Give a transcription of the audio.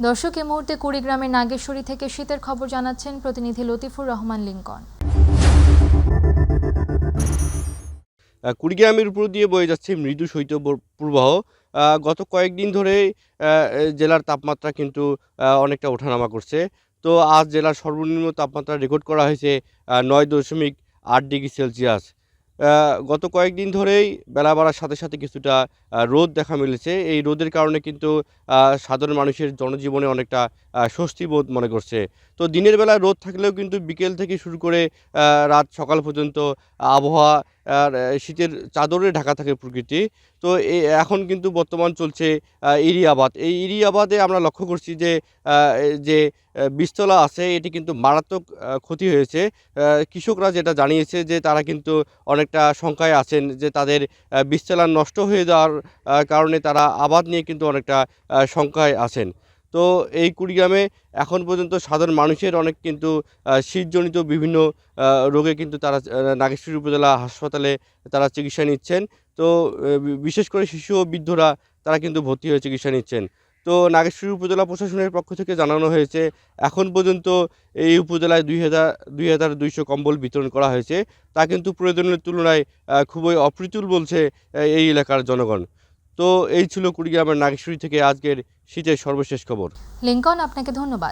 দর্শক, এই মুহূর্তে কুড়িগ্রামের নাগেশ্বরী থেকে শীতের খবর জানাচ্ছেন প্রতিনিধি লতিফুর রহমান লিঙ্কন। কুড়িগ্রামের উপর দিয়ে বয়ে যাচ্ছে মৃদু শৈত্যপ্রবাহ। গত কয়েকদিন ধরে জেলার তাপমাত্রা কিন্তু অনেকটা ওঠানামা করছে। তো আজ জেলার সর্বনিম্ন তাপমাত্রা রেকর্ড করা হয়েছে 9.8 ডিগ্রি সেলসিয়াস। গত কয়েকদিন ধরেই বেলা বাড়ার সাথে সাথে কিছুটা রোদ দেখা মিলেছে। এই রোদের কারণে কিন্তু সাধারণ মানুষের জনজীবনে অনেকটা স্বস্তি বোধ মনে করছে। তো দিনের বেলায় রোদ থাকলেও কিন্তু বিকেল থেকে শুরু করে রাত সকাল পর্যন্ত আবহাওয়া আর শীতের চাদরে ঢাকা থাকে প্রকৃতি। তো এখন কিন্তু বর্তমান চলছে ইরি আবাদ। এই ইরি আবাদে আমরা লক্ষ্য করছি যে যে বীজতলা আছে এটি কিন্তু মারাত্মক ক্ষতি হয়েছে। কৃষকরা যেটা জানিয়েছে যে তারা কিন্তু অনেকটা শঙ্কায় আছেন যে তাদের বীজতলা নষ্ট হয়ে যাওয়ার কারণে তারা আবাদ নিয়ে কিন্তু অনেকটা শঙ্কায় আছেন। তো এই কুড়িগ্রামে এখন পর্যন্ত সাধারণ মানুষের অনেক কিন্তু শীতজনিত বিভিন্ন রোগে কিন্তু তারা নাগেশ্বরী উপজেলা হাসপাতালে তারা চিকিৎসা নিচ্ছেন। তো বিশেষ করে শিশু ও বৃদ্ধরা তারা কিন্তু ভর্তি হয়ে চিকিৎসা নিচ্ছেন। তো নাগেশ্বরী উপজেলা প্রশাসনের পক্ষ থেকে জানানো হয়েছে এখন পর্যন্ত এই উপজেলায় ২,২০০ কম্বল বিতরণ করা হয়েছে। তা কিন্তু প্রয়োজনের তুলনায় খুবই অপ্রতুল বলছে এই এলাকার জনগণ। তো এই ছিল কুড়িগ্রামের নাগেশ্বরী থেকে আজকের শীতের সর্বশেষ খবর। লিঙ্কন, আপনাকে ধন্যবাদ।